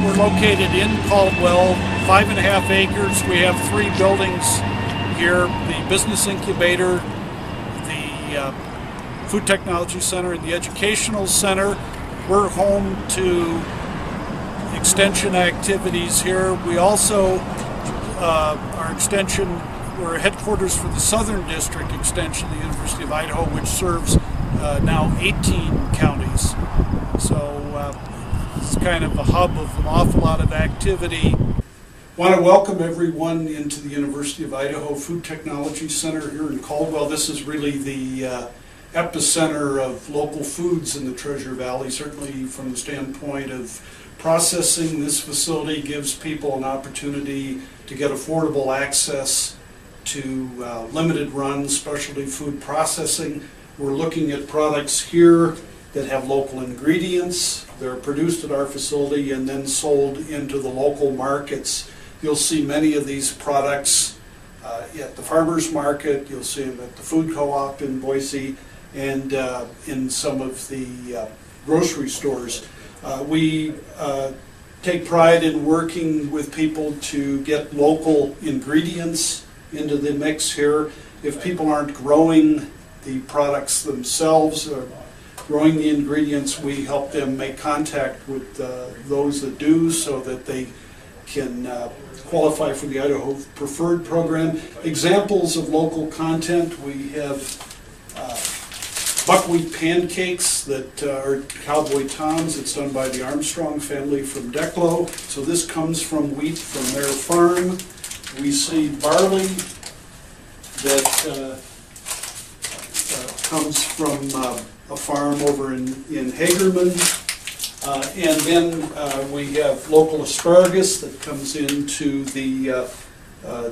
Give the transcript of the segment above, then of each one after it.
We're located in Caldwell, 5.5 acres. We have 3 buildings here, the Business Incubator, the Food Technology Center, and the Educational Center. We're home to extension activities here. We also, our extension, we're headquarters for the Southern District Extension of the University of Idaho, which serves now 18 counties. So it's kind of a hub of an awful lot of activity. I want to welcome everyone into the University of Idaho Food Technology Center here in Caldwell. This is really the epicenter of local foods in the Treasure Valley, certainly from the standpoint of processing. This facility gives people an opportunity to get affordable access to limited run specialty food processing. We're looking at products here that have local ingredients. They're produced at our facility and then sold into the local markets. You'll see many of these products at the farmers market. You'll see them at the food co-op in Boise and in some of the grocery stores. We take pride in working with people to get local ingredients into the mix here. If people aren't growing the products themselves or growing the ingredients, we help them make contact with those that do so that they can qualify for the Idaho Preferred Program. Examples of local content: we have buckwheat pancakes that are Cowboy Tom's. It's done by the Armstrong family from Declo. So this comes from wheat from their farm. We see barley that comes from a farm over in Hagerman. And then we have local asparagus that comes into the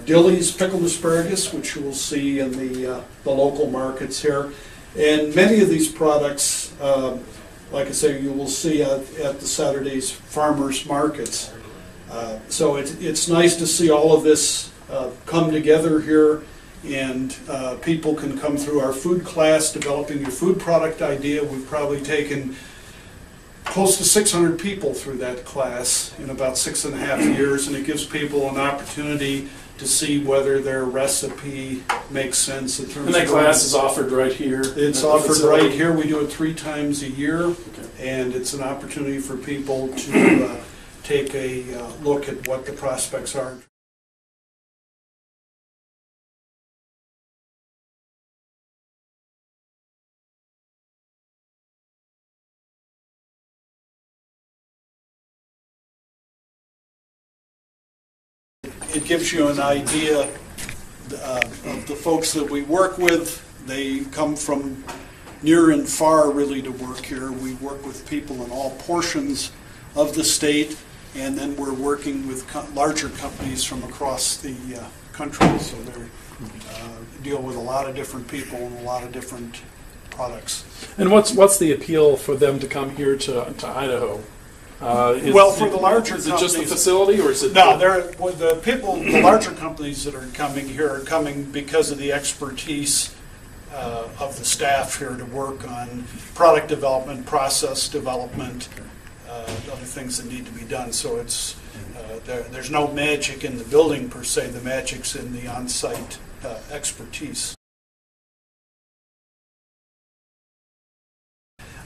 Dilly's pickled asparagus, which you will see in the local markets here. And many of these products, like I say, you will see at the Saturday's farmers markets. So it's nice to see all of this come together here, and people can come through our food class, developing your food product idea. We've probably taken close to 600 people through that class in about 6.5 years, and it gives people an opportunity to see whether their recipe makes sense in terms of... And that class is offered right here? It's offered right here. We do it 3 times a year, okay. And it's an opportunity for people to take a look at what the prospects are. It gives you an idea of the folks that we work with. They come from near and far, really, to work here. We work with people in all portions of the state, and then we're working with larger companies from across the country. So they deal with a lot of different people and a lot of different products. And what's the appeal for them to come here to Idaho? Well, for the larger companies, is it just the facility, or is it? No, the larger companies that are coming here are coming because of the expertise of the staff here to work on product development, process development, other things that need to be done. So it's there's no magic in the building per se. The magic's in the on-site expertise.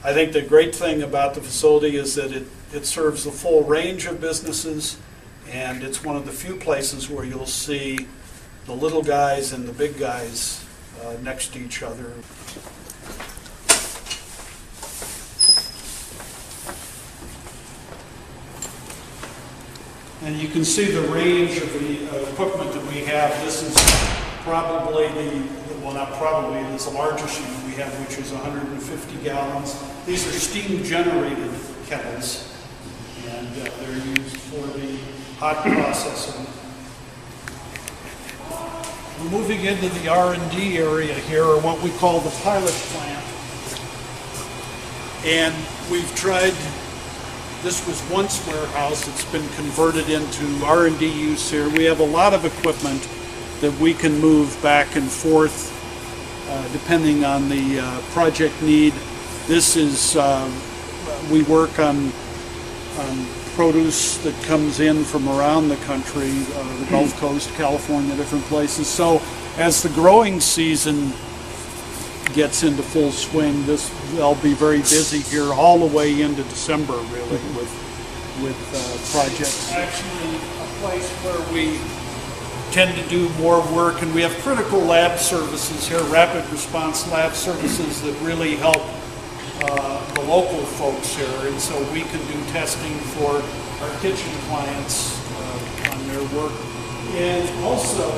I think the great thing about the facility is that it serves the full range of businesses, and it's one of the few places where you'll see the little guys and the big guys next to each other. And you can see the range of the equipment that we have. This is probably it's the largest unit we have, which is 150 gallons. These are steam-generated kettles, and they're used for the hot processing. We're moving into the R&D area here, or what we call the pilot plant. And we've tried, this was once warehouse, it's been converted into R&D use here. We have a lot of equipment that we can move back and forth depending on the project need. This is, we work on produce that comes in from around the country, the Gulf Coast, California, different places. So as the growing season gets into full swing, they'll be very busy here all the way into December, really, with projects. Actually, a place where we tend to do more work, and we have critical lab services here, rapid response lab services that really help the local folks here, and so we can do testing for our kitchen clients on their work. And also,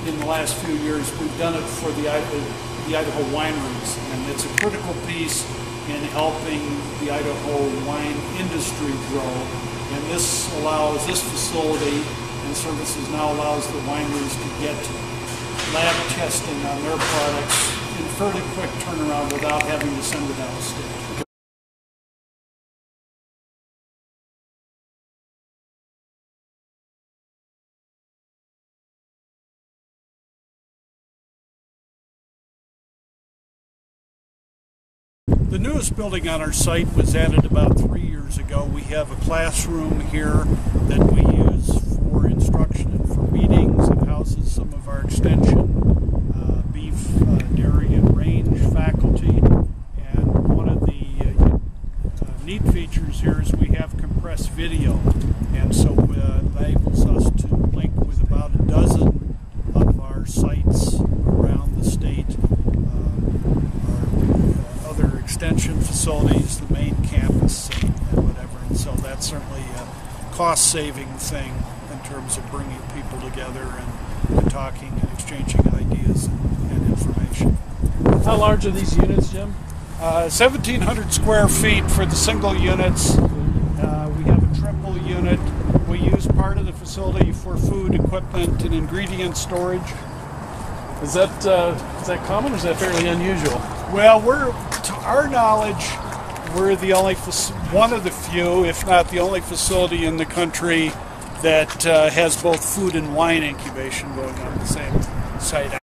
in the last few years, we've done it for the Idaho wineries, and it's a critical piece in helping the Idaho wine industry grow. And this facility and services now allows the wineries to get lab testing on their products in fairly quick turnaround without having to send it out of state. The newest building on our site was added about 3 years ago. We have a classroom here that we use for instruction and for meetings. It houses some of our extension, beef, dairy, and range faculty. And one of the neat features here is we have compressed video. And so it enables us to link with about a dozen of our sites around the state. Extension facilities, the main campus, and whatever. And so that's certainly a cost-saving thing in terms of bringing people together and talking and exchanging ideas and information. How large are these units, Jim? 1,700 square feet for the single units. We have a triple unit. We use part of the facility for food, equipment, and ingredient storage. Is that common, or is that fairly unusual? Well, to our knowledge, we're the only, one of the few, if not the only facility in the country that has both food and wine incubation going on the same site.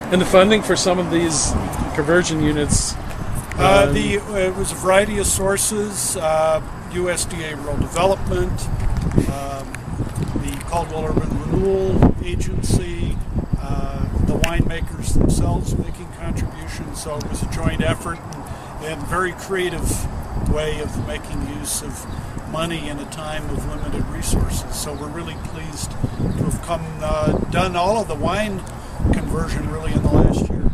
And the funding for some of these conversion units? It was a variety of sources, USDA Rural Development, the Caldwell Urban Renewal Agency, the winemakers themselves making contributions, so it was a joint effort and very creative way of making use of money in a time of limited resources. So we're really pleased to have done all of the wine conversion really in the last year.